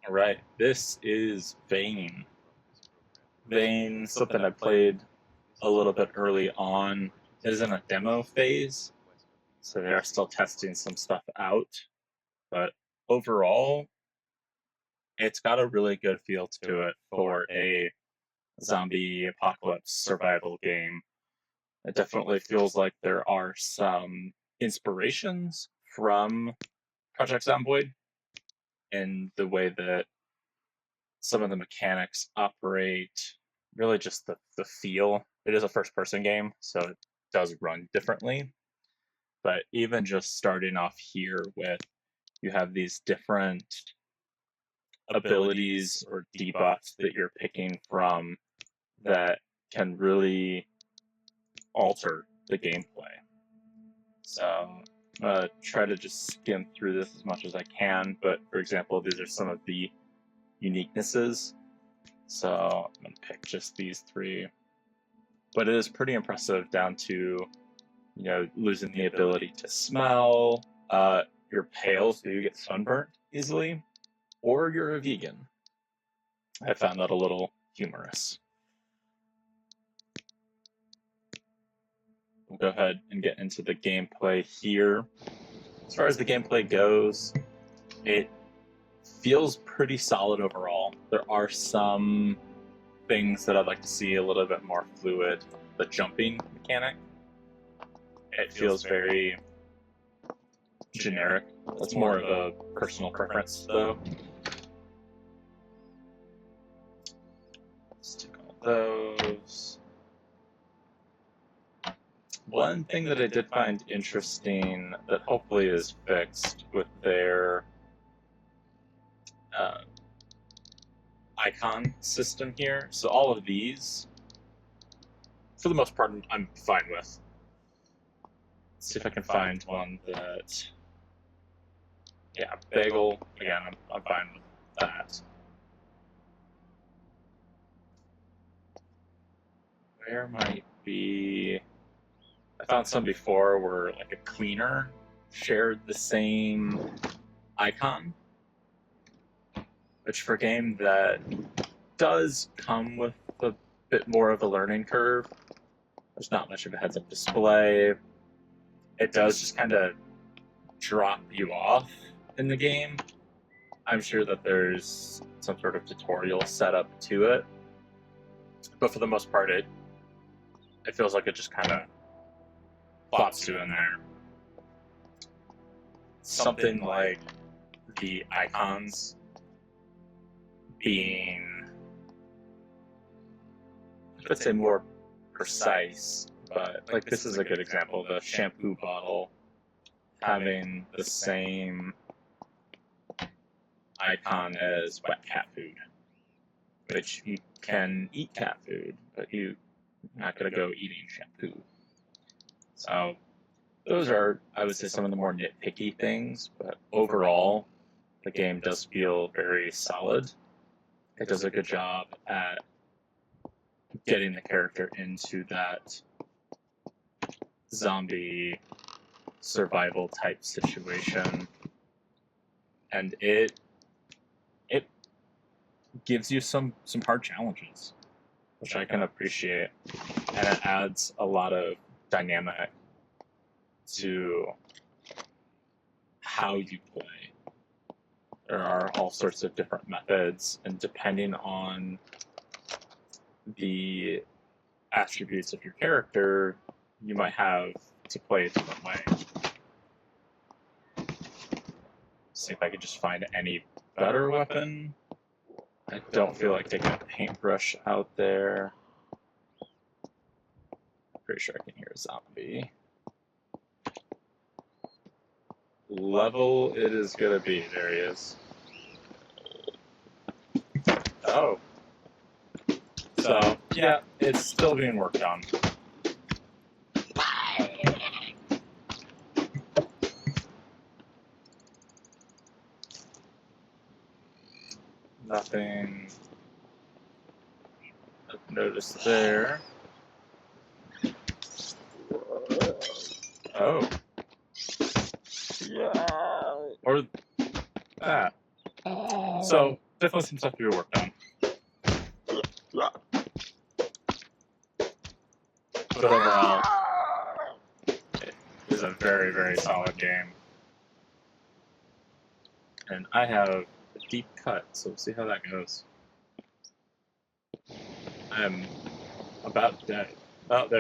All right, this is Vane. Vane, something I played a little bit early on, is in a demo phase, so they are still testing some stuff out. But overall, it's got a really good feel to it for a zombie apocalypse survival game. It definitely feels like there are some inspirations from Project Zomboid in the way that some of the mechanics operate, really just the feel. It is a first person game, so it does run differently. But even just starting off here with you have these different abilities or debuffs that you're picking from that can really alter the gameplay. So I'm gonna try to just skim through this as much as I can. But for example, these are some of the uniquenesses. So I'm gonna pick just these three. But it is pretty impressive down to, losing the ability to smell. You're pale, so you get sunburnt easily, or you're a vegan. I found that a little humorous. We'll go ahead and get into the gameplay here. As far as the gameplay goes, it feels pretty solid overall. There are some things that I'd like to see a little bit more fluid. The jumping mechanic, it feels very generic. That's more of a personal preference, though. Let's take all those. One thing that I did find interesting that hopefully is fixed with their icon system here. So all of these, for the most part, I'm fine with. Let's see if I can find one that, yeah, bagel. Again, I'm fine with that. There might be. I found some before where like a cleaner shared the same icon, which for a game that does come with a bit more of a learning curve, there's not much of a heads-up display. It does just kind of drop you off in the game. I'm sure that there's some sort of tutorial set up to it, but for the most part, it feels like it just kind of plops you in there. Something like the icons being, let's say, more precise, but like this is a good example. The shampoo bottle having the same icon as wet cat food, which you can eat cat food, but you're not going to go eating shampoo. So those are, I would say, some of the more nitpicky things, but overall, the game does feel very solid. It does a good job at getting the character into that zombie survival type situation, and it gives you some hard challenges, which I can appreciate, and it adds a lot of dynamic to how you play. There are all sorts of different methods, and depending on the attributes of your character, you might have to play a different way. See if I could just find any better weapon. I don't feel like taking a paintbrush out there. Pretty sure I can hear a zombie. Level it is gonna be. There he is. Oh. So, yeah, it's still being worked on. Nothing I've noticed there. Oh. Yeah. Or that. So, definitely some stuff to be worked on. But overall, it is a very, very solid game. And I have a deep cut, so we'll see how that goes. I'm about dead. Oh, there.